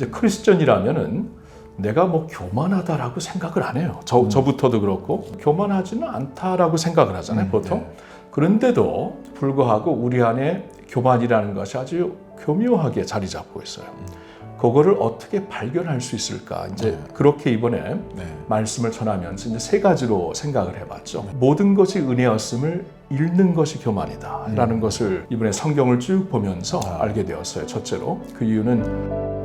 이제 크리스천이라면은 내가 뭐 교만하다라고 생각을 안 해요. 저부터도 그렇고 교만하지는 않다라고 생각을 하잖아요, 보통. 그런데도 불구하고 우리 안에 교만이라는 것이 아주 교묘하게 자리 잡고 있어요. 그거를 어떻게 발견할 수 있을까? 이제 그렇게 이번에 말씀을 전하면서 이제 세 가지로 생각을 해봤죠. 모든 것이 은혜였음을 잃는 것이 교만이다라는 것을 이번에 성경을 쭉 보면서 알게 되었어요. 첫째로 그 이유는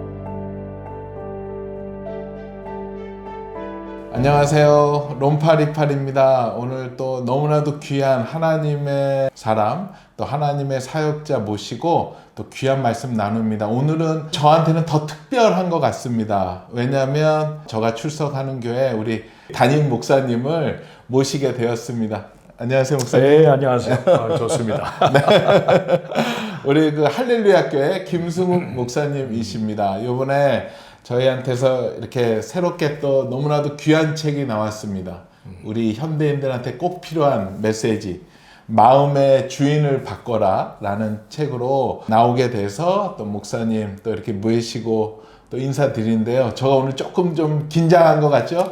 안녕하세요. 롬파리팔입니다. 오늘 또 너무나도 귀한 하나님의 사람, 또 하나님의 사역자 모시고 또 귀한 말씀 나눕니다. 오늘은 저한테는 더 특별한 것 같습니다. 왜냐하면 제가 출석하는 교회 우리 담임 목사님을 모시게 되었습니다. 안녕하세요, 목사님. 네, 안녕하세요. 좋습니다. 네. 우리 그 할렐루야 교회 김승욱 목사님이십니다. 이번에 저희한테서 이렇게 새롭게 또 너무나도 귀한 책이 나왔습니다. 우리 현대인들한테 꼭 필요한 메시지, 마음의 주인을 바꿔라 라는 책으로 나오게 돼서 또 목사님 또 이렇게 모시고 또 인사드리는데요. 제가 오늘 조금 좀 긴장한 것 같죠?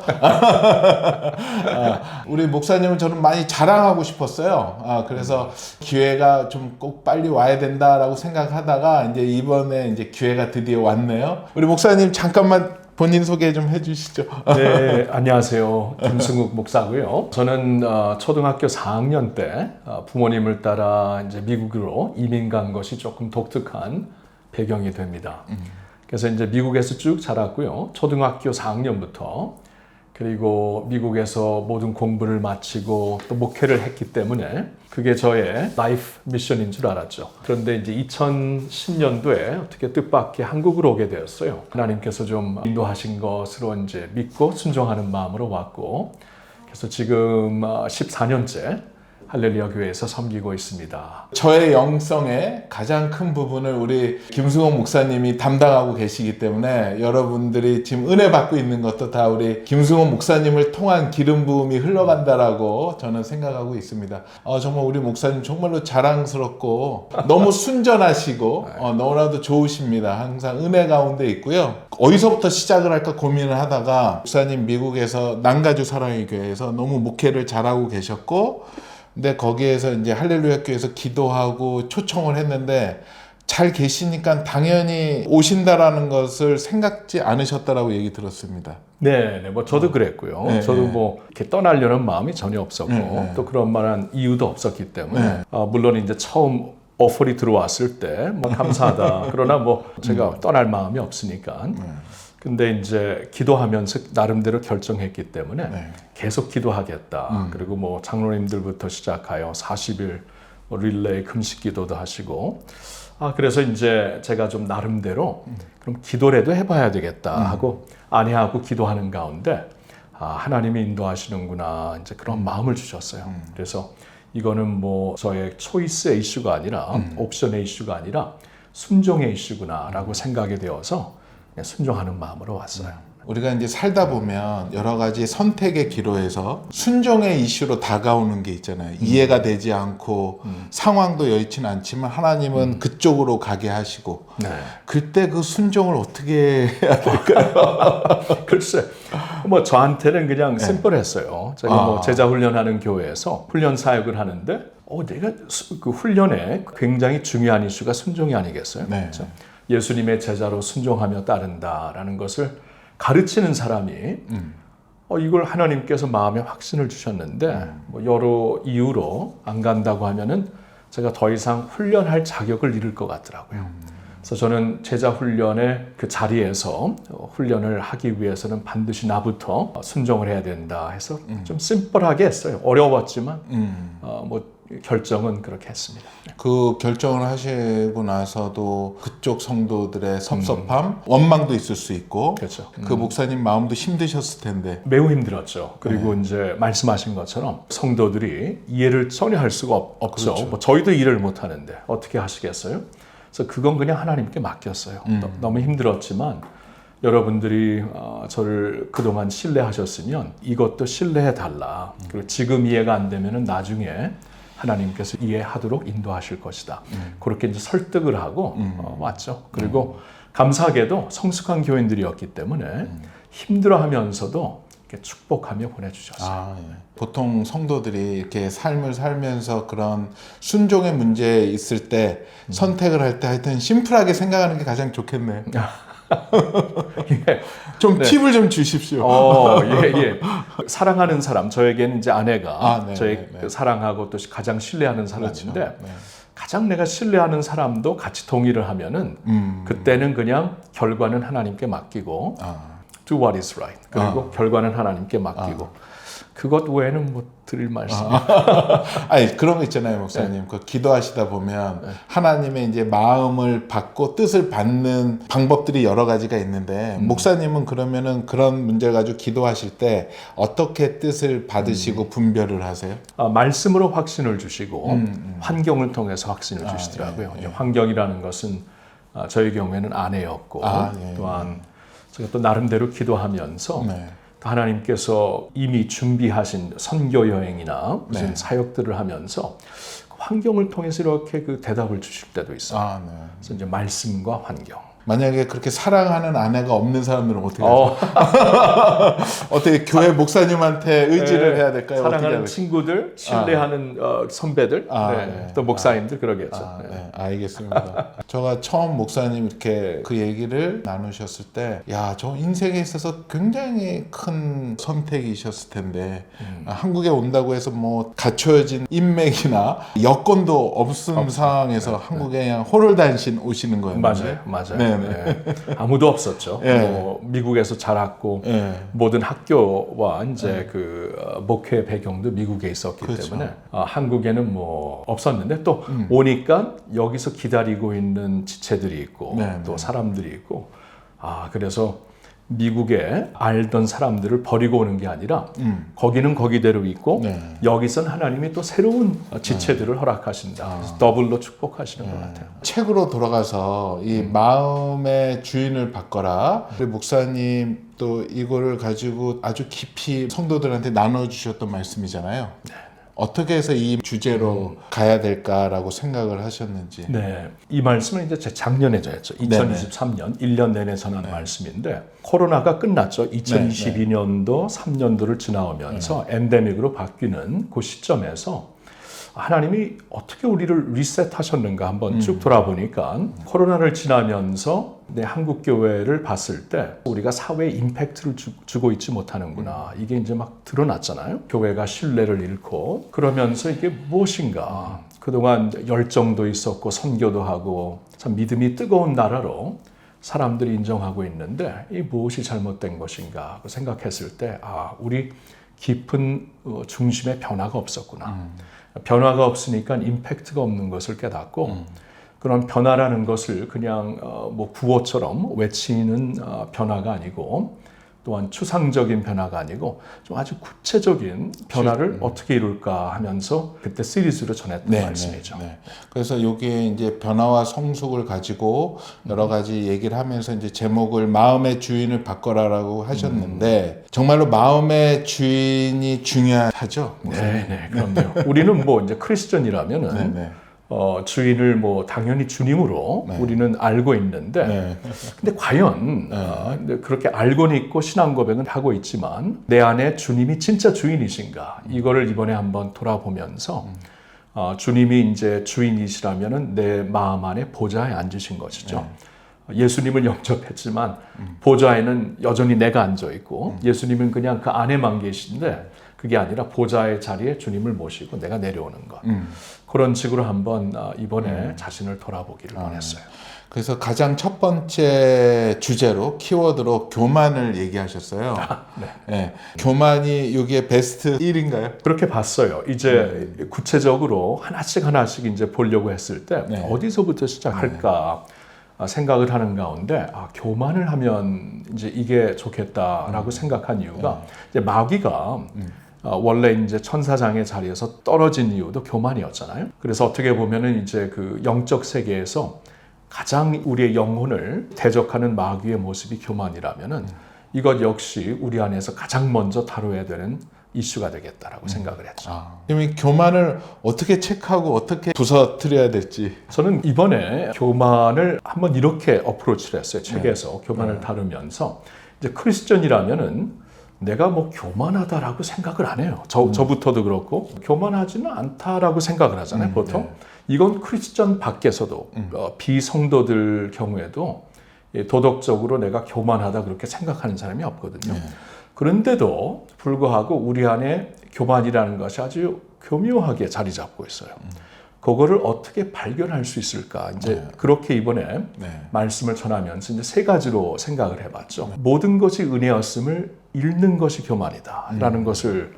우리 목사님은 저는 많이 자랑하고 싶었어요. 그래서 기회가 좀 꼭 빨리 와야 된다라고 생각하다가 이제 이번에 이제 기회가 드디어 왔네요. 우리 목사님 잠깐만 본인 소개 좀 해주시죠. 네, 안녕하세요. 김승욱 목사고요. 저는 초등학교 4학년 때 부모님을 따라 이제 미국으로 이민 간 것이 조금 독특한 배경이 됩니다. 그래서 이제 미국에서 쭉 자랐고요. 초등학교 4학년부터 그리고 미국에서 모든 공부를 마치고 또 목회를 했기 때문에 그게 저의 라이프 미션인 줄 알았죠. 그런데 이제 2010년도에 어떻게 뜻밖의 한국으로 오게 되었어요. 하나님께서 좀 인도하신 것으로 이제 믿고 순종하는 마음으로 왔고, 그래서 지금 14년째 할렐루야 교회에서 섬기고 있습니다. 저의 영성의 가장 큰 부분을 우리 김승욱 목사님이 담당하고 계시기 때문에 여러분들이 지금 은혜 받고 있는 것도 다 우리 김승욱 목사님을 통한 기름 부음이 흘러간다라고 저는 생각하고 있습니다. 정말 우리 목사님 정말로 자랑스럽고 너무 순전하시고 너무나도 좋으십니다. 항상 은혜 가운데 있고요. 어디서부터 시작을 할까 고민을 하다가 목사님 미국에서 남가주 사랑의 교회에서 너무 목회를 잘하고 계셨고, 근데 거기에서 이제 할렐루야 교회에서 기도하고 초청을 했는데 잘 계시니까 당연히 오신다라는 것을 생각지 않으셨다라고 얘기 들었습니다. 네, 뭐 저도 그랬고요. 네, 저도 뭐 이렇게 떠나려는 마음이 전혀 없었고 또 그런 만한 이유도 없었기 때문에 물론 이제 처음 오퍼리 들어왔을 때 뭐 감사하다. 그러나 뭐 제가 떠날 마음이 없으니까. 근데 이제 기도하면서 나름대로 결정했기 때문에 계속 기도하겠다. 그리고 뭐 장로님들부터 시작하여 40일 릴레이 금식 기도도 하시고, 그래서 이제 제가 좀 나름대로 그럼 기도라도 해봐야 되겠다 하고 아내하고 기도하는 가운데 하나님이 인도하시는구나 이제 그런 마음을 주셨어요. 그래서 이거는 뭐 저의 초이스의 이슈가 아니라 옵션의 이슈가 아니라 순종의 이슈구나라고 생각이 되어서 순종하는 마음으로 왔어요. 우리가 이제 살다 보면 여러 가지 선택의 기로에서 순종의 이슈로 다가오는 게 있잖아요. 이해가 되지 않고 상황도 여의치는 않지만 하나님은 그쪽으로 가게 하시고 그때 그 순종을 어떻게 해야 될까요? 글쎄, 뭐 저한테는 그냥 심플했어요. 제가 뭐 제자 훈련하는 교회에서 훈련 사역을 하는데 내가 그 훈련에 굉장히 중요한 이슈가 순종이 아니겠어요? 그렇죠? 예수님의 제자로 순종하며 따른다라는 것을 가르치는 사람이 이걸 하나님께서 마음에 확신을 주셨는데 뭐 여러 이유로 안 간다고 하면은 제가 더 이상 훈련할 자격을 잃을 것 같더라고요. 그래서 저는 제자 훈련의 그 자리에서 훈련을 하기 위해서는 반드시 나부터 순종을 해야 된다 해서 좀 심플하게 했어요. 어려웠지만 뭐 결정은 그렇게 했습니다. 그 결정을 하시고 나서도 그쪽 성도들의 섭섭함, 원망도 있을 수 있고, 그렇죠. 그 목사님 마음도 힘드셨을 텐데. 매우 힘들었죠. 그리고 이제 말씀하신 것처럼 성도들이 이해를 전혀 할 수가 없죠. 그렇죠. 뭐 저희도 이해를 못 하는데 어떻게 하시겠어요? 그래서 그건 그냥 하나님께 맡겼어요. 너무 힘들었지만 여러분들이 저를 그동안 신뢰하셨으면 이것도 신뢰해달라. 그리고 지금 이해가 안 되면은 나중에 하나님께서 이해하도록 인도하실 것이다. 그렇게 이제 설득을 하고 왔죠. 그리고 감사하게도 성숙한 교인들이었기 때문에 힘들어하면서도 이렇게 축복하며 보내주셨어요. 아, 예. 보통 성도들이 이렇게 삶을 살면서 그런 순종의 문제에 있을 때 선택을 할 때 하여튼 심플하게 생각하는 게 가장 좋겠네요. 예. 좀 네. 팁을 좀 주십시오. 예. 사랑하는 사람, 저에게는 이제 아내가 네, 저희 네, 네. 사랑하고 또 가장 신뢰하는 사람인데 그렇죠. 네. 가장 내가 신뢰하는 사람도 같이 동의를 하면은 그때는 그냥 결과는 하나님께 맡기고 do what is right. 그리고 결과는 하나님께 맡기고 그것 외에는 뭐 드릴 말씀. 아니 그런 거 있잖아요, 목사님. 그 기도하시다 보면 하나님의 이제 마음을 받고 뜻을 받는 방법들이 여러 가지가 있는데 목사님은 그러면은 그런 문제를 가지고 기도하실 때 어떻게 뜻을 받으시고 분별을 하세요? 말씀으로 확신을 주시고 환경을 통해서 확신을 주시더라고요. 예. 환경이라는 것은 저희 경우에는 아내였고 또한 제가 또 나름대로 기도하면서 또 하나님께서 이미 준비하신 선교 여행이나 무슨 사역들을 하면서 그 환경을 통해서 이렇게 그 대답을 주실 때도 있어요. 그래서 이제 말씀과 환경. 만약에 그렇게 사랑하는 아내가 없는 사람들은 어떻게 하죠? 어떻게 교회 목사님한테 의지를 해야 될까요? 사랑하는 어떻게 친구들, 신뢰하는 선배들, 또 목사님들 그러겠죠. 네, 알겠습니다. 제가 처음 목사님 이렇게 그 얘기를 나누셨을 때, 야, 저 인생에 있어서 굉장히 큰 선택이셨을 텐데, 한국에 온다고 해서 뭐 갖춰진 인맥이나 여건도 없은 상황에서 한국에 그냥 호롤단신 오시는 거예요. 맞아요. 네. 아무도 없었죠. 뭐 미국에서 자랐고 모든 학교와 이제 그 목회 배경도 미국에 있었기 때문에 한국에는 뭐 없었는데 또 오니까 여기서 기다리고 있는 지체들이 있고 또 사람들이 있고 그래서 미국에 알던 사람들을 버리고 오는 게 아니라 거기는 거기대로 있고 여기선 하나님이 또 새로운 지체들을 허락하신다. 그래서 더블로 축복하시는 것 같아요. 책으로 돌아가서 이 마음의 주인을 바꿔라. 우리 목사님 또 이거를 가지고 아주 깊이 성도들한테 나눠주셨던 말씀이잖아요. 어떻게 해서 이 주제로 가야 될까라고 생각을 하셨는지. 네, 이 말씀은 이제 제 작년에 전했죠. 2023년 1년 내내 전한 말씀인데 코로나가 끝났죠. 2022년도 3년도를 지나오면서 엔데믹으로 바뀌는 그 시점에서 하나님이 어떻게 우리를 리셋하셨는가 한번 쭉 돌아보니까 코로나를 지나면서 내 한국 교회를 봤을 때 우리가 사회에 임팩트를 주고 있지 못하는구나. 이게 이제 막 드러났잖아요. 교회가 신뢰를 잃고 그러면서 이게 무엇인가. 그동안 열정도 있었고 선교도 하고 참 믿음이 뜨거운 나라로 사람들이 인정하고 있는데 이 무엇이 잘못된 것인가 생각했을 때 우리 깊은 중심에 변화가 없었구나. 변화가 없으니까 임팩트가 없는 것을 깨닫고 그런 변화라는 것을 그냥 뭐 구호처럼 외치는 변화가 아니고 또한 추상적인 변화가 아니고 좀 아주 구체적인 변화를 어떻게 이룰까 하면서 그때 시리즈로 전했던 말씀이죠. 그래서 여기에 이제 변화와 성숙을 가지고 여러 가지 얘기를 하면서 이제 제목을 마음의 주인을 바꿔라라고 하셨는데 정말로 마음의 주인이 중요하죠. 네, 그럼요. 우리는 뭐 이제 크리스천이라면은 주인을 뭐 당연히 주님으로 우리는 알고 있는데 근데 과연 그렇게 알고는 있고 신앙 고백은 하고 있지만 내 안에 주님이 진짜 주인이신가 이거를 이번에 한번 돌아보면서 주님이 이제 주인이시라면은 내 마음 안에 보좌에 앉으신 것이죠. 예수님을 영접했지만 보좌에는 여전히 내가 앉아 있고 예수님은 그냥 그 안에만 계신데 그게 아니라 보좌의 자리에 주님을 모시고 내가 내려오는 것. 그런 식으로 한번 이번에 자신을 돌아보기를 원했어요. 그래서 가장 첫 번째 주제로 키워드로 교만을 얘기하셨어요. 교만이 여기에 베스트 1인가요? 그렇게 봤어요. 이제 구체적으로 하나씩 이제 보려고 했을 때 어디서부터 시작할까 생각을 하는 가운데 교만을 하면 이제 이게 좋겠다라고 생각한 이유가 이제 마귀가 원래 이제 천사장의 자리에서 떨어진 이유도 교만이었잖아요. 그래서 어떻게 보면은 이제 그 영적 세계에서 가장 우리의 영혼을 대적하는 마귀의 모습이 교만이라면은 이것 역시 우리 안에서 가장 먼저 다뤄야 되는 이슈가 되겠다라고 생각을 했죠. 그럼 이 교만을 어떻게 체크하고 어떻게 부서뜨려야 될지. 저는 이번에 교만을 한번 이렇게 어프로치를 했어요. 책에서 교만을 다루면서 이제 크리스천이라면은 내가 뭐 교만하다라고 생각을 안 해요. 저부터도 그렇고 교만하지는 않다라고 생각을 하잖아요. 보통 이건 크리스천 밖에서도 비성도들 경우에도 도덕적으로 내가 교만하다 그렇게 생각하는 사람이 없거든요. 그런데도 불구하고 우리 안에 교만이라는 것이 아주 교묘하게 자리 잡고 있어요. 그거를 어떻게 발견할 수 있을까? 이제 그렇게 이번에 말씀을 전하면서 이제 세 가지로 생각을 해봤죠. 모든 것이 은혜였음을 잃는 것이 교만이다라는 것을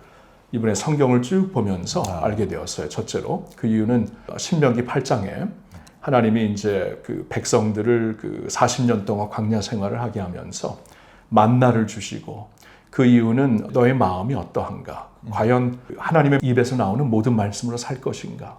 이번에 성경을 쭉 보면서 알게 되었어요. 첫째로 그 이유는 신명기 8장에 하나님이 이제 그 백성들을 그 40년 동안 광야 생활을 하게 하면서 만나를 주시고 그 이유는 너의 마음이 어떠한가? 과연 하나님의 입에서 나오는 모든 말씀으로 살 것인가?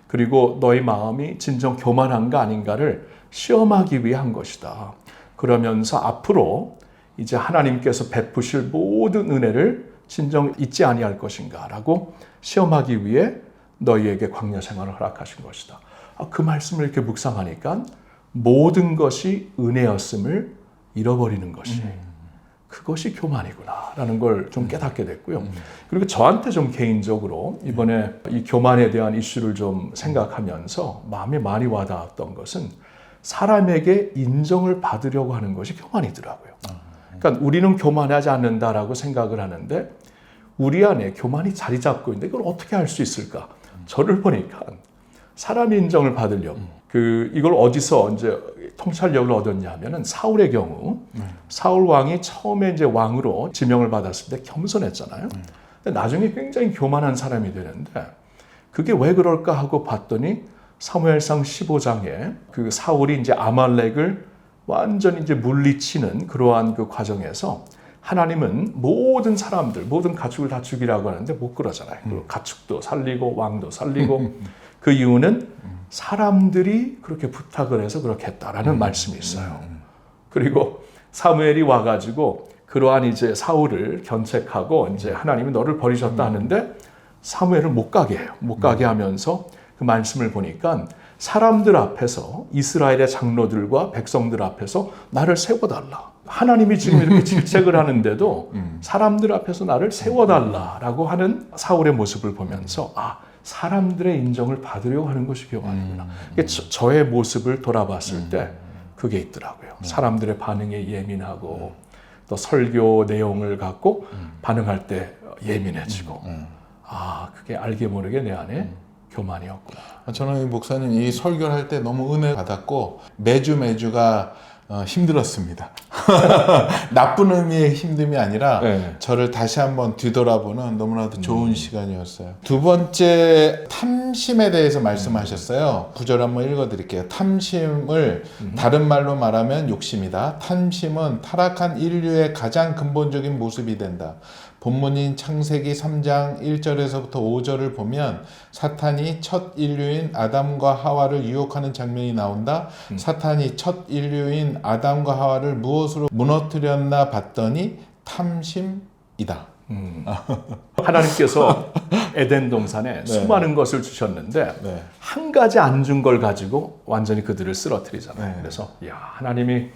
그리고 너의 마음이 진정 교만한가 아닌가를 시험하기 위해 한 것이다. 그러면서 앞으로 이제 하나님께서 베푸실 모든 은혜를 진정 잊지 아니할 것인가 라고 시험하기 위해 너희에게 광야 생활을 허락하신 것이다. 그 말씀을 이렇게 묵상하니까 모든 것이 은혜였음을 잃어버리는 것이 그것이 교만이구나 라는 걸 좀 깨닫게 됐고요. 그리고 저한테 좀 개인적으로 이번에 이 교만에 대한 이슈를 좀 생각하면서 마음에 많이 와닿았던 것은 사람에게 인정을 받으려고 하는 것이 교만이더라고요. 그러니까 우리는 교만하지 않는다라고 생각을 하는데 우리 안에 교만이 자리 잡고 있는데 이걸 어떻게 할 수 있을까? 저를 보니까 사람의 인정을 받으려고 이걸 어디서 이제 통찰력을 얻었냐 하면은 사울의 경우 사울 왕이 처음에 이제 왕으로 지명을 받았을 때 겸손했잖아요. 근데 나중에 굉장히 교만한 사람이 되는데 그게 왜 그럴까 하고 봤더니 사무엘상 15장에 그 사울이 이제 아말렉을 완전히 이제 물리치는 그러한 그 과정에서 하나님은 모든 사람들, 모든 가축을 다 죽이라고 하는데 못 그러잖아요. 그리고 가축도 살리고 왕도 살리고 그 이유는 사람들이 그렇게 부탁을 해서 그렇게 했다라는 말씀이 있어요. 그리고 사무엘이 와가지고 그러한 이제 사울을 견책하고 이제 하나님이 너를 버리셨다 하는데 사무엘을 못 가게 해요. 못 가게 하면서 그 말씀을 보니까 사람들 앞에서 이스라엘의 장로들과 백성들 앞에서 나를 세워달라. 하나님이 지금 이렇게 질책을 하는데도 사람들 앞에서 나를 세워달라라고 하는 사울의 모습을 보면서 사람들의 인정을 받으려고 하는 것이 교만이구나. 저의 모습을 돌아봤을 때 그게 있더라고요. 사람들의 반응에 예민하고 또 설교 내용을 갖고 반응할 때 예민해지고 그게 알게 모르게 내 안에 교만이었구나. 저는 이 목사님 이 설교를 할 때 너무 은혜 받았고 매주가 힘들었습니다. 나쁜 의미의 힘듦이 아니라 저를 다시 한번 뒤돌아보는 너무나도 좋은 시간이었어요. 두 번째 탐심에 대해서 말씀하셨어요. 구절 한번 읽어드릴게요. 탐심을 다른 말로 말하면 욕심이다. 탐심은 타락한 인류의 가장 근본적인 모습이 된다. 본문인 창세기 3장 1절에서부터 5절을 보면 사탄이 첫 인류인 아담과 하와를 유혹하는 장면이 나온다. 사탄이 첫 인류인 아담과 하와를 무엇으로 무너뜨렸나 봤더니 탐심이다. 하나님께서 에덴 동산에 수많은 것을 주셨는데 한 가지 안 준 걸 가지고 완전히 그들을 쓰러뜨리잖아요. 그래서 하나님이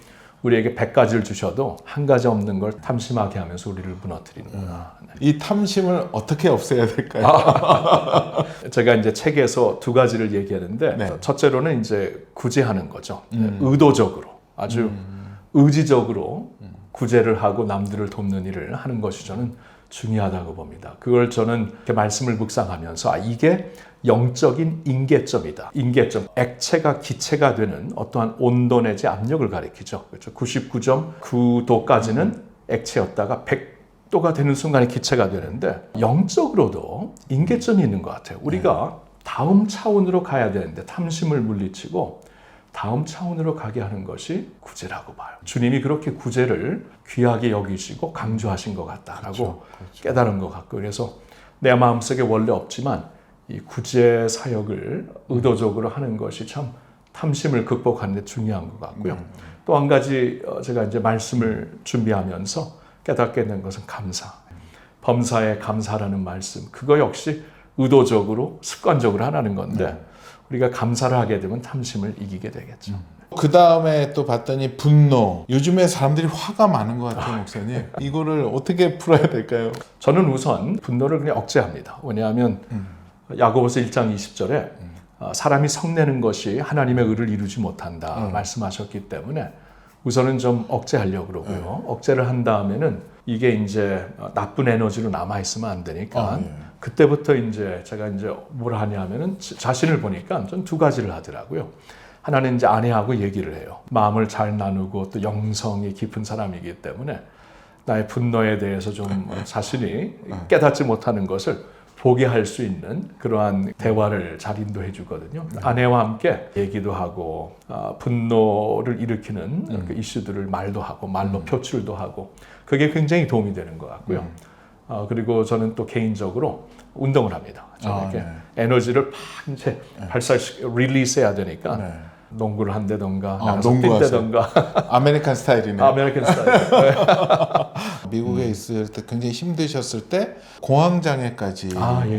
우리에게 100가지를 주셔도 한 가지 없는 걸 탐심하게 하면서 우리를 무너뜨리는구나. 이 탐심을 어떻게 없애야 될까요? 제가 이제 책에서 두 가지를 얘기하는데 첫째로는 이제 구제하는 거죠. 의도적으로 아주 의지적으로 구제를 하고 남들을 돕는 일을 하는 것이 저는 중요하다고 봅니다. 그걸 저는 이렇게 말씀을 묵상하면서 이게 영적인 임계점이다. 임계점, 액체가 기체가 되는 어떠한 온도 내지 압력을 가리키죠. 그렇죠? 99.9도까지는 액체였다가 100도가 되는 순간에 기체가 되는데 영적으로도 임계점이 있는 것 같아요. 우리가 다음 차원으로 가야 되는데 탐심을 물리치고 다음 차원으로 가게 하는 것이 구제라고 봐요. 주님이 그렇게 구제를 귀하게 여기시고 강조하신 것 같다라고 깨달은 것 같고 그래서 내 마음속에 원래 없지만 이 구제 사역을 의도적으로 하는 것이 참 탐심을 극복하는 데 중요한 것 같고요. 또 한 가지 제가 이제 말씀을 준비하면서 깨닫게 된 것은 감사. 범사에 감사라는 말씀, 그거 역시 의도적으로 습관적으로 하라는 건데 우리가 감사를 하게 되면 탐심을 이기게 되겠죠. 그 다음에 또 봤더니 분노. 요즘에 사람들이 화가 많은 것 같아요, 목사님. 이거를 어떻게 풀어야 될까요? 저는 우선 분노를 그냥 억제합니다. 왜냐하면 야고보서 1장 20절에 사람이 성내는 것이 하나님의 의를 이루지 못한다 말씀하셨기 때문에 우선은 좀 억제하려고 그러고요. 억제를 한 다음에는 이게 이제 나쁜 에너지로 남아있으면 안 되니까 그때부터 이제 제가 이제 뭘 하냐면은 자신을 보니까 전 두 가지를 하더라고요. 하나는 이제 아내하고 얘기를 해요. 마음을 잘 나누고 또 영성이 깊은 사람이기 때문에 나의 분노에 대해서 좀 자신이 깨닫지 못하는 것을 보게 할 수 있는 그러한 대화를 잘 인도해 주거든요. 아내와 함께 얘기도 하고 분노를 일으키는 그 이슈들을 말도 하고 말로 표출도 하고 그게 굉장히 도움이 되는 것 같고요. 그리고 저는 또 개인적으로 운동을 합니다. 저에게 에너지를 팍 이제 릴리스해야 되니까 농구를 한다던가 나가서 뛴다던가 아메리칸 스타일이네요. 아메리칸 스타일. 미국에 있을 때 굉장히 힘드셨을 때 공황장애까지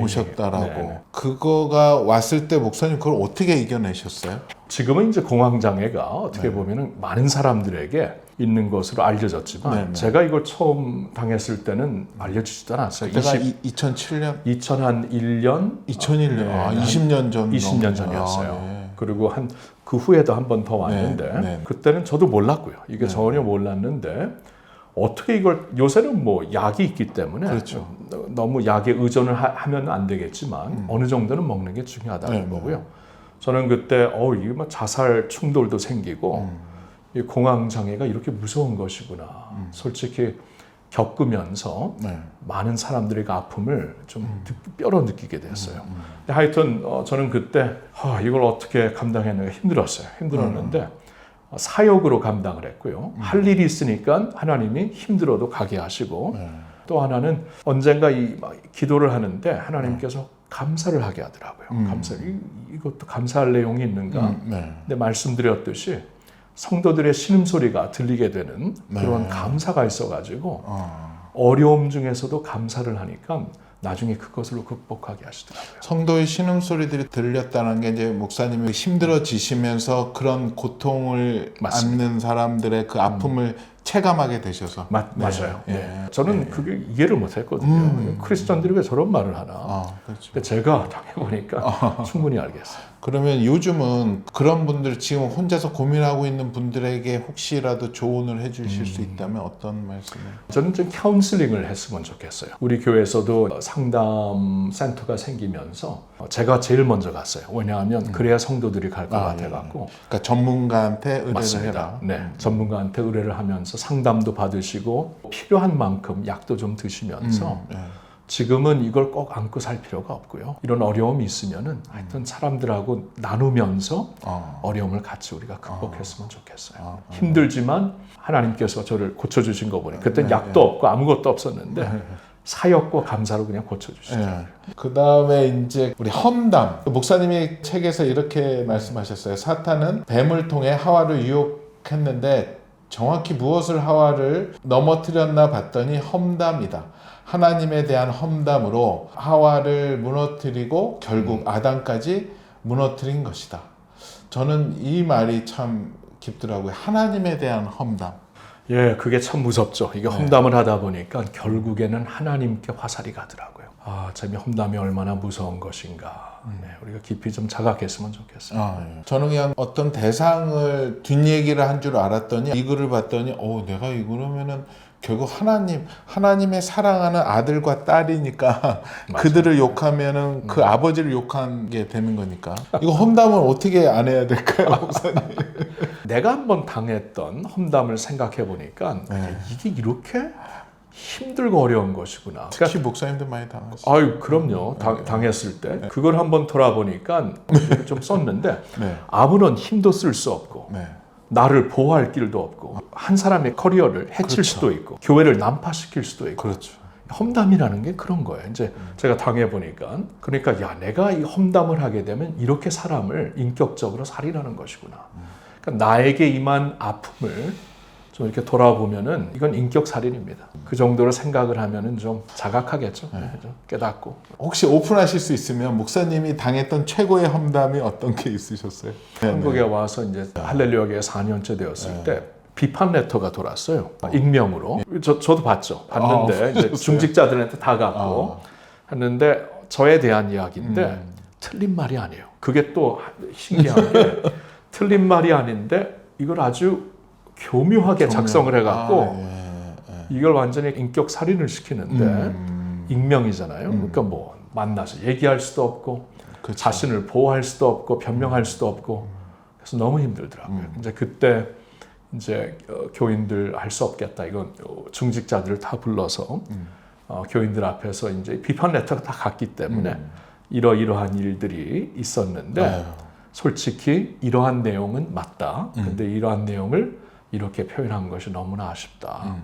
오셨다라고. 네. 그거가 왔을 때 목사님 그걸 어떻게 이겨내셨어요? 지금은 이제 공황장애가 어떻게 보면은 많은 사람들에게 있는 것으로 알려졌지만 제가 이걸 처음 당했을 때는 알려지지도 않았어요. 그때가 2007년? 2001년? 2001년. 20년 전. 20년 전이었어요. 그리고 그 후에도 한 번 더 왔는데 그때는 저도 몰랐고요. 이게 전혀 몰랐는데 어떻게 이걸 요새는 뭐 약이 있기 때문에 그렇죠. 너무 약에 의존을 하면 안 되겠지만 어느 정도는 먹는 게 중요하다는 거고요. 저는 그때 이게 뭐 자살 충돌도 생기고 이 공황 장애가 이렇게 무서운 것이구나. 솔직히 겪으면서 많은 들의 아픔을 좀 뼈로 느끼게 됐어요. 하여튼 저는 그때 이걸 어떻게 감당했는가 힘들었는데 사역으로 감당을 했고요. 할 일이 있으니까 하나님이 힘들어도 가게 하시고 또 하나는 언젠가 기도를 하는데 하나님께서 감사를 하게 하더라고요. 감사. 이것도 감사할 내용이 있는가? 근데 말씀드렸듯이 성도들의 신음소리가 들리게 되는 그런 감사가 있어가지고 어려움 중에서도 감사를 하니까 나중에 그것으로 극복하게 하시더라고요. 성도의 신음소리들이 들렸다는 게 이제 목사님이 힘들어지시면서 그런 고통을 안는 사람들의 그 아픔을 체감하게 되셔서. 맞아요. 저는 그게 이해를 못했거든요. 크리스천들이 왜 저런 말을 하나. 그렇죠. 근데 제가 당해보니까 충분히 알겠어요. 그러면 요즘은 그런 분들 지금 혼자서 고민하고 있는 분들에게 혹시라도 조언을 해주실 수 있다면 어떤 말씀을? 저는 좀 카운슬링을 했으면 좋겠어요. 우리 교회에서도 상담 센터가 생기면서 제가 제일 먼저 갔어요. 왜냐하면 그래야 성도들이 갈 것 같아갖고. 그러니까 전문가한테 의뢰를 맞습니다. 해라. 전문가한테 의뢰를 하면서 상담도 받으시고 필요한 만큼 약도 좀 드시면서 지금은 이걸 꼭 안고 살 필요가 없고요. 이런 어려움이 있으면은 하여튼 사람들하고 나누면서 어려움을 같이 우리가 극복했으면 좋겠어요. 힘들지만 하나님께서 저를 고쳐주신 거 보니 그땐 약도 없고 아무것도 없었는데 사역과 감사로 그냥 고쳐주시더라고요. 그 다음에 이제 우리 험담. 목사님이 책에서 이렇게 말씀하셨어요. 사탄은 뱀을 통해 하와를 유혹했는데 정확히 무엇을 하와를 넘어뜨렸나 봤더니 험담이다. 하나님에 대한 험담으로 하와를 무너뜨리고 결국 아담까지 무너뜨린 것이다. 저는 이 말이 참 깊더라고요. 하나님에 대한 험담. 그게 참 무섭죠. 이게 험담을 하다 보니까 결국에는 하나님께 화살이 가더라고요. 참 험담이 얼마나 무서운 것인가. 우리가 깊이 좀 자각했으면 좋겠어요. 저는 그냥 어떤 대상을 뒷얘기를 한 줄 알았더니 이 글을 봤더니 내가 이거라면은 결국 하나님의 사랑하는 아들과 딸이니까 그들을 욕하면은 그 아버지를 욕한 게 되는 거니까 이거 험담을 어떻게 안 해야 될까요, 목사님? 내가 한번 당했던 험담을 생각해 보니까 이게 이렇게 힘들고 어려운 것이구나. 특히 목사님들 많이 당하시죠. 그럼요. 당했을 때 그걸 한번 돌아보니까 좀 썼는데 아무런 힘도 쓸 수 없고 나를 보호할 길도 없고 한 사람의 커리어를 해칠 수도 있고 교회를 난파시킬 수도 있고 험담이라는 게 그런 거예요. 이제 제가 당해보니까 그러니까 내가 이 험담을 하게 되면 이렇게 사람을 인격적으로 살인하는 것이구나. 그러니까 나에게 임한 아픔을 좀 좀 이렇게 돌아보면은 이건 인격 살인입니다. 그 정도로 생각을 하면은 좀 자각하겠죠. 좀 깨닫고. 혹시 오픈하실 수 있으면 목사님이 당했던 최고의 험담이 어떤 게 있으셨어요? 한국에 와서 이제 할렐루야교회 4년째 되었을 때 비판 레터가 돌았어요. 익명으로. 저도 봤죠. 봤는데 이제 중직자들한테 다 갔고 했는데 저에 대한 이야기인데 틀린 말이 아니에요. 그게 또 신기한 게 틀린 말이 아닌데 이걸 아주 교묘하게 작성을 해갖고 이걸 완전히 인격 살인을 시키는데 익명이잖아요. 그러니까 뭐 만나서 얘기할 수도 없고 그쵸. 자신을 보호할 수도 없고 변명할 수도 없고 그래서 너무 힘들더라고요. 이제 그때 이제 교인들 할 수 없겠다. 이건 중직자들을 다 불러서 교인들 앞에서 이제 비판 레터가 다 갔기 때문에 이러이러한 일들이 있었는데 솔직히 이러한 내용은 맞다. 근데 이러한 내용을 이렇게 표현한 것이 너무나 아쉽다.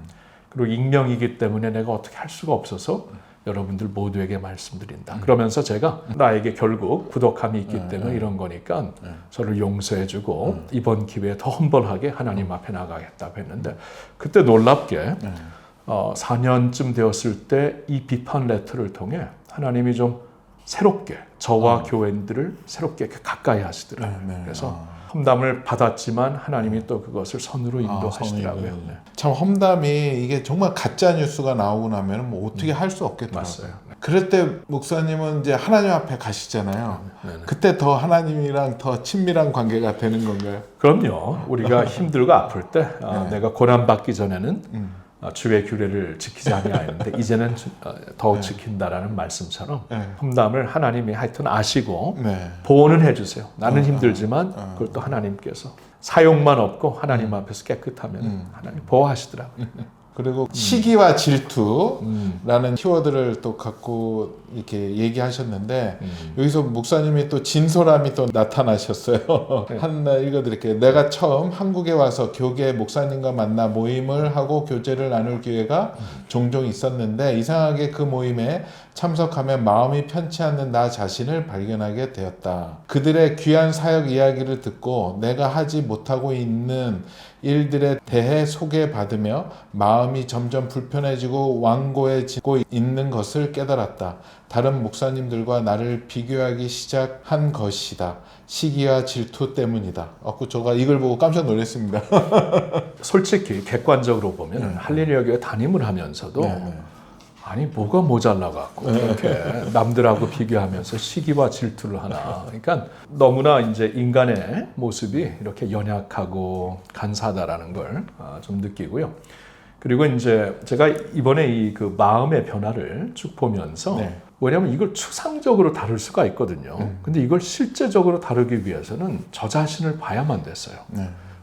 그리고 익명이기 때문에 내가 어떻게 할 수가 없어서 여러분들 모두에게 말씀드린다. 그러면서 제가 나에게 결국 부족함이 있기 때문에 이런 거니까 저를 용서해주고 이번 기회에 더 험벌하게 하나님 앞에 나가겠다고 했는데 그때 놀랍게 4년쯤 되었을 때 이 비판 레터를 통해 하나님이 좀 새롭게 저와 교인들을 새롭게 이렇게 가까이 하시더라고요. 그래서 험담을 받았지만 하나님이 또 그것을 선으로 인도하시더라고요. 네. 참 험담이 이게 정말 가짜 뉴스가 나오고 나면 뭐 어떻게 할 수 없겠더라고요. 맞아요. 그럴 때 목사님은 이제 하나님 앞에 가시잖아요. 그때 더 하나님이랑 더 친밀한 관계가 되는 건가요? 그럼요. 우리가 힘들고 아플 때 내가 고난 받기 전에는 주의 규례를 지키지 아니하였는데 이제는 더욱 지킨다라는 말씀처럼 험담을 하나님이 하여튼 아시고 보호는 해주세요. 나는 힘들지만 그걸 또 하나님께서 사용만 없고 하나님 앞에서 깨끗하면 하나님 보호하시더라고요. 그리고 시기와 질투라는 키워드를 또 갖고 이렇게 얘기하셨는데 여기서 목사님이 또 진솔함이 또 나타나셨어요. 하나 읽어드릴게요. 내가 처음 한국에 와서 교계 목사님과 만나 모임을 하고 교제를 나눌 기회가 종종 있었는데 이상하게 그 모임에 참석하면 마음이 편치 않는 나 자신을 발견하게 되었다. 그들의 귀한 사역 이야기를 듣고 내가 하지 못하고 있는 일들에 대해 소개받으며 마음이 점점 불편해지고 완고해지고 있는 것을 깨달았다. 다른 목사님들과 나를 비교하기 시작한 것이다. 시기와 질투 때문이다. 제가 이걸 보고 깜짝 놀랐습니다. 솔직히 객관적으로 보면 할렐루야교회 담임을 하면서도 아니 뭐가 모자라갖고 이렇게 남들하고 비교하면서 시기와 질투를 하나. 그러니까 너무나 이제 인간의 모습이 이렇게 연약하고 간사하다라는 걸 좀 느끼고요. 그리고 이제 제가 이번에 이 그 마음의 변화를 쭉 보면서 왜냐하면 이걸 추상적으로 다룰 수가 있거든요. 근데 이걸 실제적으로 다루기 위해서는 저 자신을 봐야만 됐어요.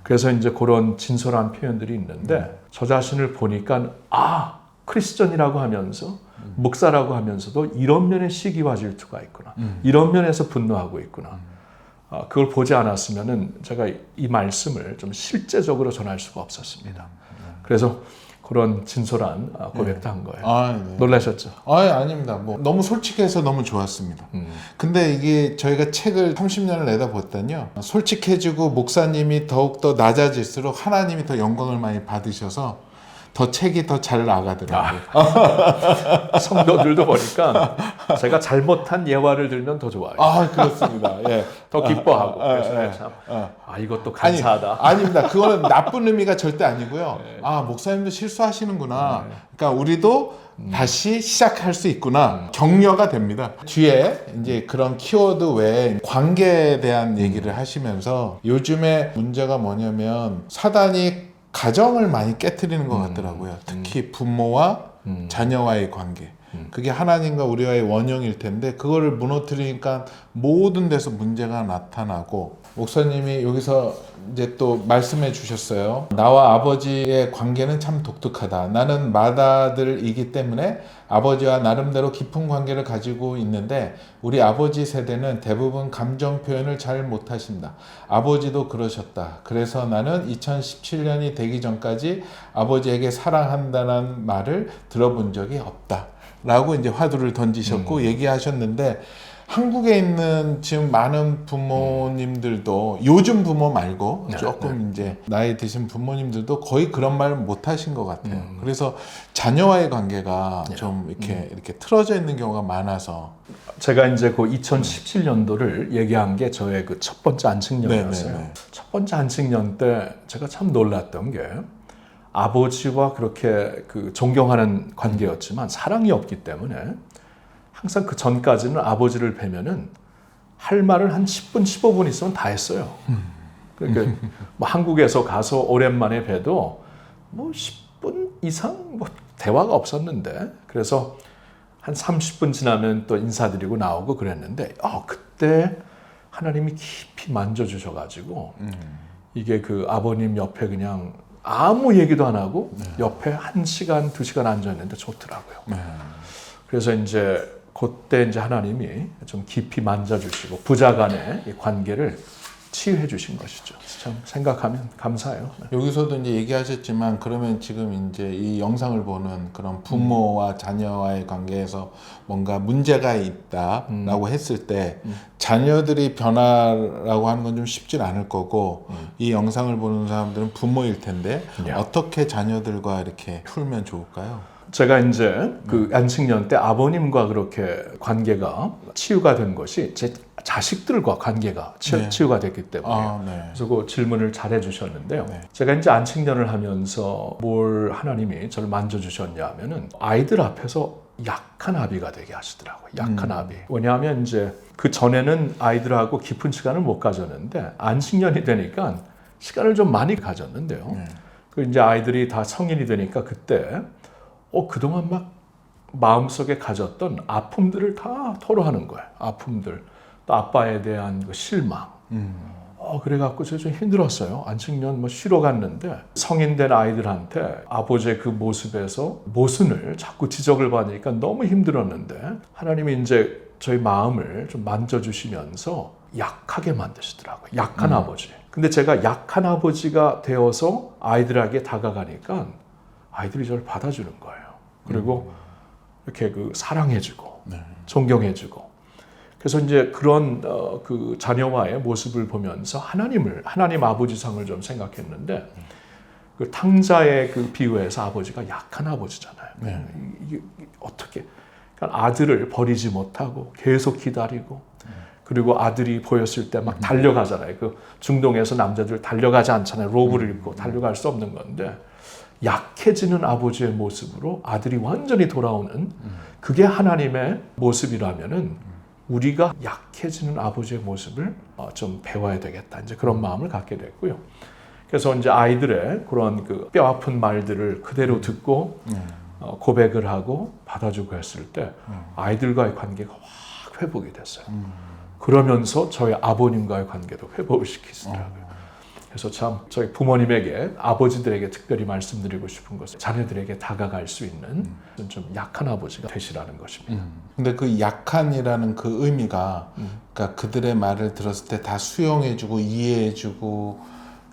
그래서 이제 그런 진솔한 표현들이 있는데 저 자신을 보니까 크리스천이라고 하면서 목사라고 하면서도 이런 면의 시기와 질투가 있구나. 이런 면에서 분노하고 있구나. 그걸 보지 않았으면은 제가 이 말씀을 좀 실제적으로 전할 수가 없었습니다. 그래서 그런 진솔한 고백도 한 거예요. 놀라셨죠? 아닙니다. 뭐 너무 솔직해서 너무 좋았습니다. 근데 이게 저희가 책을 30년을 내다봤더니요. 솔직해지고 목사님이 더욱더 낮아질수록 하나님이 더 영광을 많이 받으셔서 더 책이 더 잘 나가더라고요. 성도들도 보니까 제가 잘못한 예화를 들면 더 좋아요. 그렇습니다. 예. 더 기뻐하고. 그래서 참, 이것도 감사하다. 아닙니다. 그거는 나쁜 의미가 절대 아니고요. 목사님도 실수하시는구나. 그러니까 우리도 다시 시작할 수 있구나. 격려가 됩니다. 뒤에 이제 그런 키워드 외에 관계에 대한 얘기를 하시면서 요즘에 문제가 뭐냐면 사단이 가정을 많이 깨트리는 것 같더라고요. 특히 부모와 자녀와의 관계. 그게 하나님과 우리와의 원형일 텐데 그거를 무너뜨리니까 모든 데서 문제가 나타나고 목사님이 여기서 이제 또 말씀해 주셨어요. 나와 아버지의 관계는 참 독특하다. 나는 맏아들이기 때문에 아버지와 나름대로 깊은 관계를 가지고 있는데 우리 아버지 세대는 대부분 감정 표현을 잘 못하신다. 아버지도 그러셨다. 그래서 나는 2017년이 되기 전까지 아버지에게 사랑한다는 말을 들어본 적이 없다. 라고 이제 화두를 던지셨고 얘기하셨는데 한국에 있는 지금 많은 부모님들도 요즘 부모 말고 네, 조금 이제 나이 드신 부모님들도 거의 그런 말 못 하신 것 같아요. 그래서 자녀와의 관계가 좀 이렇게 틀어져 있는 경우가 많아서. 제가 이제 그 2017년도를 얘기한 게 저의 그 첫 번째 안식년이었어요. 네네네. 첫 번째 안식년 때 제가 참 놀랐던 게 아버지와 그렇게 그 존경하는 관계였지만 사랑이 없기 때문에 항상 그 전까지는 아버지를 뵈면은 할 말을 한 10분, 15분 있으면 다 했어요. 그러니까 뭐 한국에서 가서 오랜만에 뵈도 뭐 10분 이상 뭐 대화가 없었는데 그래서 한 30분 지나면 또 인사드리고 나오고 그랬는데 그때 하나님이 깊이 만져주셔가지고 이게 그 아버님 옆에 그냥 아무 얘기도 안 하고 옆에 1시간, 2시간 앉아있는데 좋더라고요. 그래서 이제 그때 이제 하나님이 좀 깊이 만져주시고 부자간의 이 관계를 치유해 주신 것이죠. 참 생각하면 감사해요. 여기서도 이제 얘기하셨지만 그러면 지금 이제 이 영상을 보는 그런 부모와 자녀와의 관계에서 뭔가 문제가 있다라고 했을 때 자녀들이 변화라고 하는 건 좀 쉽진 않을 거고 이 영상을 보는 사람들은 부모일 텐데 어떻게 자녀들과 이렇게 풀면 좋을까요? 제가 이제 그 안식년 때 아버님과 그렇게 관계가 치유가 된 것이 제 자식들과 관계가 치유가 됐기 때문에 그래서 그 질문을 잘 해주셨는데요. 제가 이제 안식년을 하면서 뭘 하나님이 저를 만져주셨냐 하면은 아이들 앞에서 약한 아비가 되게 하시더라고요. 약한 아비. 왜냐하면 이제 그 전에는 아이들하고 깊은 시간을 못 가졌는데 안식년이 되니까 시간을 좀 많이 가졌는데요. 그 이제 아이들이 다 성인이 되니까 그때 그동안 막 마음속에 가졌던 아픔들을 다 토로하는 거예요. 아픔들. 또 아빠에 대한 그 실망. 그래갖고 제가 좀 힘들었어요. 안식년 뭐 쉬러 갔는데 성인 된 아이들한테 아버지의 그 모습에서 모순을 자꾸 지적을 받으니까 너무 힘들었는데 하나님이 이제 저희 마음을 좀 만져주시면서 약하게 만드시더라고요. 약한 아버지. 근데 제가 약한 아버지가 되어서 아이들에게 다가가니까 아이들이 저를 받아주는 거예요. 그리고 이렇게 그 사랑해주고 존경해주고. 그래서 이제 그런 그 자녀와의 모습을 보면서 하나님 아버지상을 좀 생각했는데 그 탕자의 그 비유에서 아버지가 약한 아버지잖아요. 이게 어떻게 그러니까 아들을 버리지 못하고 계속 기다리고 그리고 아들이 보였을 때 막 달려가잖아요. 그 중동에서 남자들 달려가지 않잖아요. 로브를 입고 달려갈 수 없는 건데 약해지는 아버지의 모습으로 아들이 완전히 돌아오는 그게 하나님의 모습이라면은 우리가 약해지는 아버지의 모습을 좀 배워야 되겠다. 이제 그런 마음을 갖게 됐고요. 그래서 이제 아이들의 그런 그 뼈 아픈 말들을 그대로 듣고 고백을 하고 받아주고 했을 때 아이들과의 관계가 확 회복이 됐어요. 그러면서 저희 아버님과의 관계도 회복을 시키시더라고요. 그래서 참 저희 부모님에게 아버지들에게 특별히 말씀드리고 싶은 것은 자녀들에게 다가갈 수 있는 좀 약한 아버지가 되시라는 것입니다. 근데 그 약한이라는 그 의미가 그러니까 그들의 말을 들었을 때 다 수용해주고 이해해주고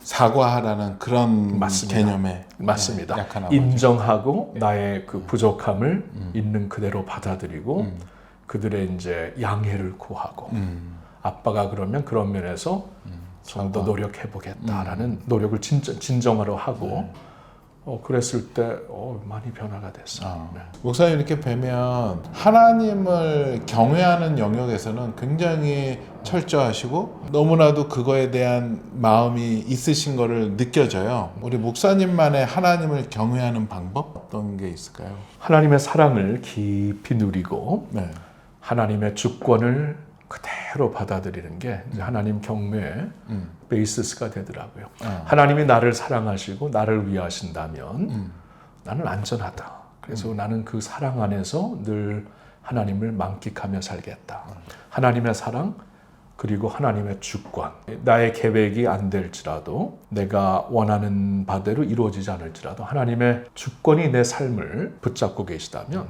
사과하라는 그런 맞습니다. 개념의 맞습니다. 약한 아버지. 인정하고 나의 그 부족함을 있는 그대로 받아들이고 그들의 이제 양해를 구하고 아빠가 그러면 그런 면에서 좀 더 노력해 보겠다라는 노력을 진정으로 하고 그랬을 때 많이 변화가 됐어요. 목사님 이렇게 뵈면 하나님을 경외하는 영역에서는 굉장히 철저하시고 너무나도 그거에 대한 마음이 있으신 거를 느껴져요. 우리 목사님만의 하나님을 경외하는 방법 어떤 게 있을까요? 하나님의 사랑을 깊이 누리고 하나님의 주권을 그대로 받아들이는 게 이제 하나님 경외의 베이시스가 되더라고요. 하나님이 나를 사랑하시고 나를 위하신다면 나는 안전하다. 그래서 나는 그 사랑 안에서 늘 하나님을 만끽하며 살겠다. 하나님의 사랑 그리고 하나님의 주권. 나의 계획이 안 될지라도 내가 원하는 바대로 이루어지지 않을지라도 하나님의 주권이 내 삶을 붙잡고 계시다면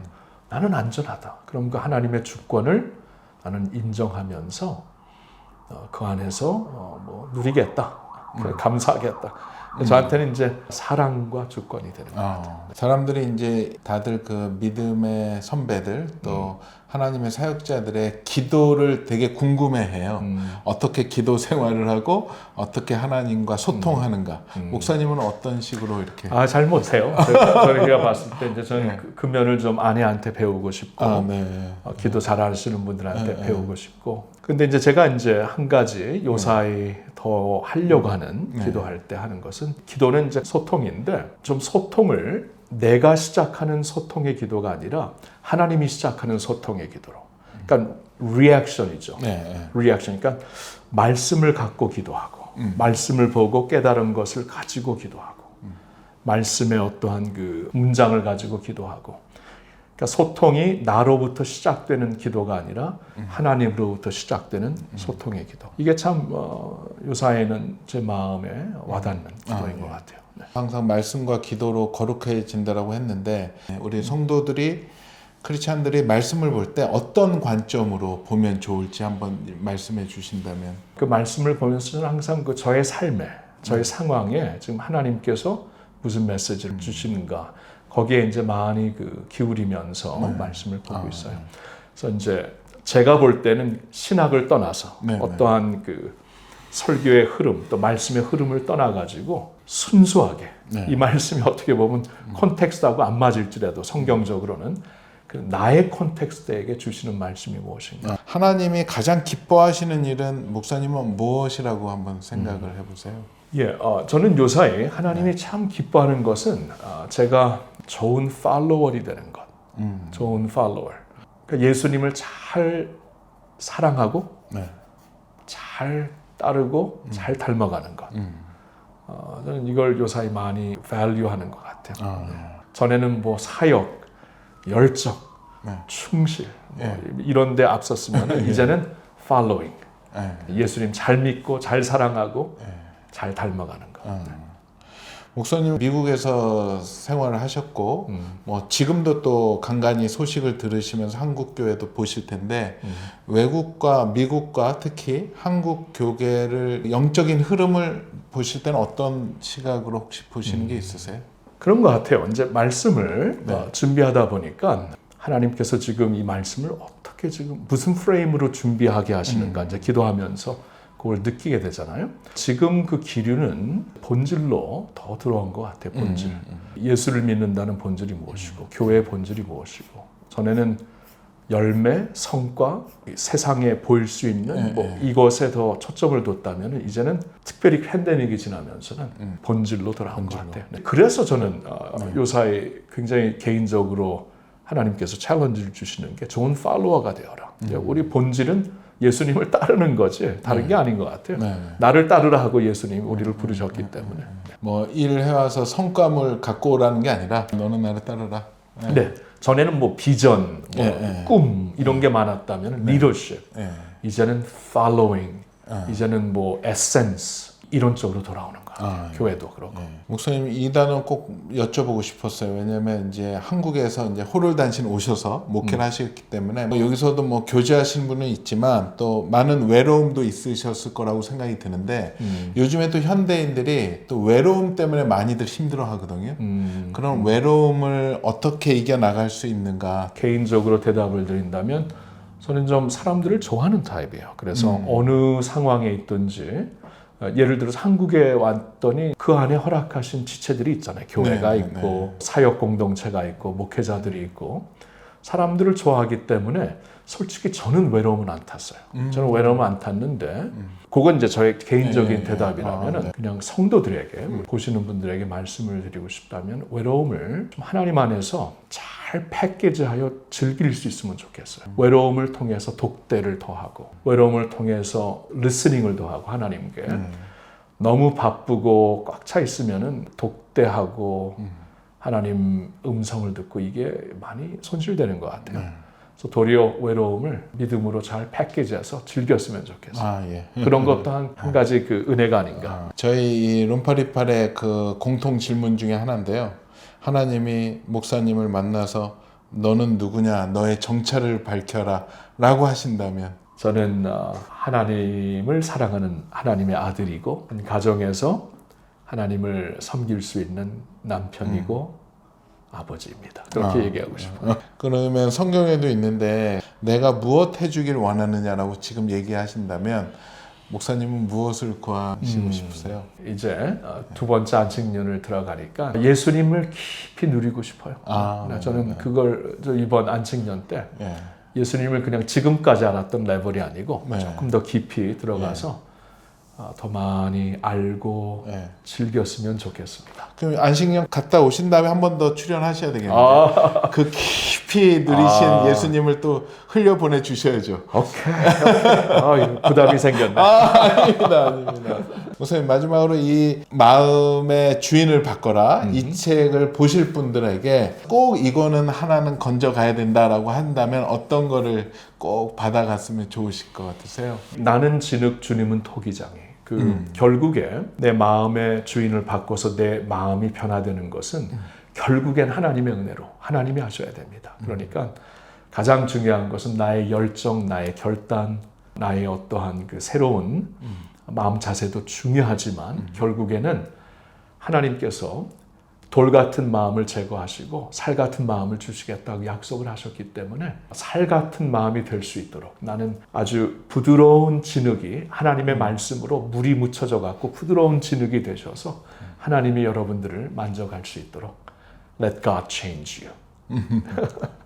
나는 안전하다. 그럼 그 하나님의 주권을 나는 인정하면서 그 안에서 뭐 누리겠다, 감사하겠다. 저한테는 이제 사랑과 주권이 되는 거예요. 사람들이 이제 다들 그 믿음의 선배들 또 하나님의 사역자들의 기도를 되게 궁금해해요. 어떻게 기도 생활을 하고 어떻게 하나님과 소통하는가. 목사님은 어떤 식으로 이렇게? 잘 못해요. 저희가 봤을 때 이제 저는 그 면을 좀 아내한테 배우고 싶고, 기도 잘하시는 분들한테 배우고 싶고. 근데 이제 제가 이제 한 가지 요사이 더 하려고 하는 기도할 때 하는 것은 기도는 이제 소통인데 좀 소통을 내가 시작하는 소통의 기도가 아니라 하나님이 시작하는 소통의 기도로. 그러니까 리액션이죠. 리액션. 그러니까 말씀을 갖고 기도하고 말씀을 보고 깨달은 것을 가지고 기도하고 말씀의 어떠한 그 문장을 가지고 기도하고 그러니까 소통이 나로부터 시작되는 기도가 아니라 하나님으로부터 시작되는 소통의 기도. 이게 참 요사이는 제 마음에 와닿는 기도인 것 같아요. 네. 항상 말씀과 기도로 거룩해진다라고 했는데 우리 성도들이 크리스찬들이 말씀을 볼 때 어떤 관점으로 보면 좋을지 한번 말씀해 주신다면. 그 말씀을 보면서는 항상 그 저의 삶에 저의 상황에 지금 하나님께서 무슨 메시지를 주시는가 거기에 이제 많이 그 기울이면서 말씀을 보고 있어요. 그래서 이제 제가 볼 때는 신학을 떠나서 어떠한 그 설교의 흐름 또 말씀의 흐름을 떠나가지고 순수하게 이 말씀이 어떻게 보면 콘텍스트하고 안 맞을지라도 성경적으로는 그 나의 콘텍스트에게 주시는 말씀이 무엇인가. 하나님이 가장 기뻐하시는 일은 목사님은 무엇이라고 한번 생각을 해보세요. 저는 요사이 하나님이 참 기뻐하는 것은 제가 좋은 팔로워이 되는 것. 좋은 팔로워. 그러니까 예수님을 잘 사랑하고 잘 따르고 잘 닮아가는 것. 저는 이걸 요사이 많이 value하는 것 같아요. 전에는 뭐 사역, 열정, 충실 이런 데 앞섰으면 이제는 following. 예수님 잘 믿고 잘 사랑하고 잘 닮아가는 것. 목사님 미국에서 생활을 하셨고 뭐 지금도 또 간간히 소식을 들으시면서 한국 교회도 보실 텐데 외국과 미국과 특히 한국 교계를 영적인 흐름을 보실 때는 어떤 시각으로 혹시 보시는 게 있으세요? 그런 것 같아요. 이제 말씀을 준비하다 보니까 하나님께서 지금 이 말씀을 어떻게 지금 무슨 프레임으로 준비하게 하시는가 이제 기도하면서 그걸 느끼게 되잖아요. 지금 그 기류는 본질로 더 들어온 것 같아요. 본질. 예수를 믿는다는 본질이 무엇이고 교회의 본질이 무엇이고 전에는 열매, 성과, 세상에 보일 수 있는 이것에 더 초점을 뒀다면 이제는 특별히 팬데믹이 지나면서는 본질로 돌아온 것 같아요. 그래서 저는 요사이 굉장히 개인적으로 하나님께서 챌린지를 주시는 게 좋은 팔로워가 되어라. 우리 본질은 예수님을 따르는 거지 다른 게 아닌 것 같아요. 나를 따르라 하고 예수님이 우리를 부르셨기 때문에. 뭐 일을 해와서 성과물 갖고 오라는 게 아니라 너는 나를 따르라. 전에는 뭐 비전, 꿈 이런 게 많았다면 리더십. 이제는 following, 이제는 뭐 에센스 이런 쪽으로 돌아오는 거예요. 교회도 그렇고. 목사님 이 단어 꼭 여쭤보고 싶었어요. 왜냐하면 이제 한국에서 이제 호롤단신 오셔서 목회를 하셨기 때문에 뭐 여기서도 뭐 교제하시는 분은 있지만 또 많은 외로움도 있으셨을 거라고 생각이 드는데 요즘에 또 현대인들이 또 외로움 때문에 많이들 힘들어하거든요. 그런 외로움을 어떻게 이겨 나갈 수 있는가? 개인적으로 대답을 드린다면 저는 좀 사람들을 좋아하는 타입이에요. 그래서 어느 상황에 있든지 예를 들어서 한국에 왔더니 그 안에 허락하신 지체들이 있잖아요. 교회가 있고 사역 공동체가 있고 목회자들이 있고 사람들을 좋아하기 때문에 솔직히 저는 외로움은 안 탔어요. 저는 외로움은 안 탔는데 그건 이제 저의 개인적인 대답이라면 그냥 성도들에게 보시는 분들에게 말씀을 드리고 싶다면 외로움을 좀 하나님 안에서 잘 패키지하여 즐길 수 있으면 좋겠어요. 외로움을 통해서 독대를 더하고 외로움을 통해서 리스닝을 더하고 하나님께 너무 바쁘고 꽉 차 있으면은 독대하고 하나님 음성을 듣고 이게 많이 손실되는 것 같아요. 그래서 도리어 외로움을 믿음으로 잘 패키지해서 즐겼으면 좋겠어요. 그런 것도 한 가지 그 은혜가 아닌가. 저희 이 룸파리팔의 그 공통 질문 중에 하나인데요. 하나님이 목사님을 만나서 너는 누구냐, 너의 정체를 밝혀라 라고 하신다면? 저는 하나님을 사랑하는 하나님의 아들이고 가정에서 하나님을 섬길 수 있는 남편이고 아버지입니다. 그렇게 얘기하고 싶어요. 그러면 성경에도 있는데 내가 무엇 해주길 원하느냐라고 지금 얘기하신다면 목사님은 무엇을 구하시고 싶으세요? 이제 두 번째 안식년을 들어가니까 예수님을 깊이 누리고 싶어요. 저는 그걸 이번 안식년 때 예. 예수님을 그냥 지금까지 알았던 레벨이 아니고 네. 조금 더 깊이 들어가서 더 많이 알고 예. 즐겼으면 좋겠습니다. 그럼 안식년 갔다 오신 다음에 한 번 더 출연하셔야 되겠네요. 그 깊이 누리신 예수님을 또 흘려보내 주셔야죠. 오케이. 부담이 생겼네. 아닙니다. 목사님 마지막으로 이 마음의 주인을 바꿔라 이 책을 보실 분들에게 꼭 이거는 하나는 건져가야 된다라고 한다면 어떤 거를 꼭 받아갔으면 좋으실 것 같으세요? 나는 진흙 주님은 토기장이. 결국에 내 마음의 주인을 바꿔서 내 마음이 변화되는 것은 결국엔 하나님의 은혜로 하나님이 하셔야 됩니다. 그러니까 가장 중요한 것은 나의 열정, 나의 결단, 나의 어떠한 그 새로운 마음 자세도 중요하지만 결국에는 하나님께서 돌 같은 마음을 제거하시고 살 같은 마음을 주시겠다고 약속을 하셨기 때문에 살 같은 마음이 될 수 있도록 나는 아주 부드러운 진흙이 하나님의 말씀으로 물이 묻혀져 갖고 부드러운 진흙이 되셔서 하나님이 여러분들을 만져갈 수 있도록 Let God change you.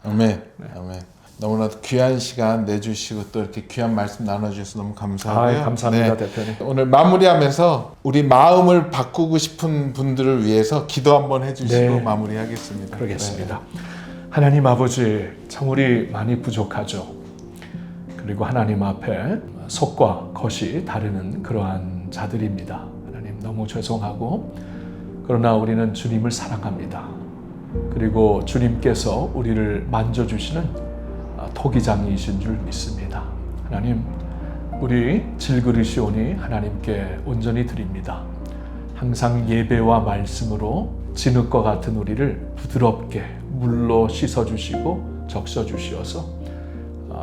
아멘. 아멘. 너무나도 귀한 시간 내주시고 또 이렇게 귀한 말씀 나눠주셔서 너무 감사하고요. 감사합니다, 대표님. 오늘 마무리하면서 우리 마음을 바꾸고 싶은 분들을 위해서 기도 한번 해주시고 마무리하겠습니다. 그러겠습니다. 하나님 아버지, 참 우리 많이 부족하죠. 그리고 하나님 앞에 속과 겉이 다르는 그러한 자들입니다. 하나님 너무 죄송하고 그러나 우리는 주님을 사랑합니다. 그리고 주님께서 우리를 만져주시는 토기장이신 줄 믿습니다. 하나님, 우리 질그릇이오니 하나님께 온전히 드립니다. 항상 예배와 말씀으로 진흙과 같은 우리를 부드럽게 물로 씻어주시고 적셔주시어서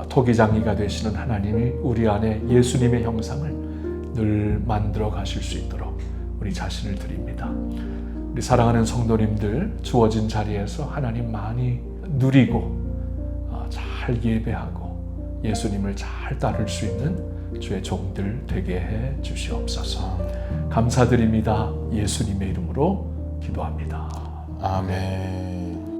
토기장이가 되시는 하나님이 우리 안에 예수님의 형상을 늘 만들어 가실 수 있도록 우리 자신을 드립니다. 우리 사랑하는 성도님들 주어진 자리에서 하나님 많이 누리고 잘 예배하고 예수님을 잘 따를 수 있는 주의 종들 되게 해 주시옵소서. 감사드립니다. 예수님의 이름으로 기도합니다. 아멘.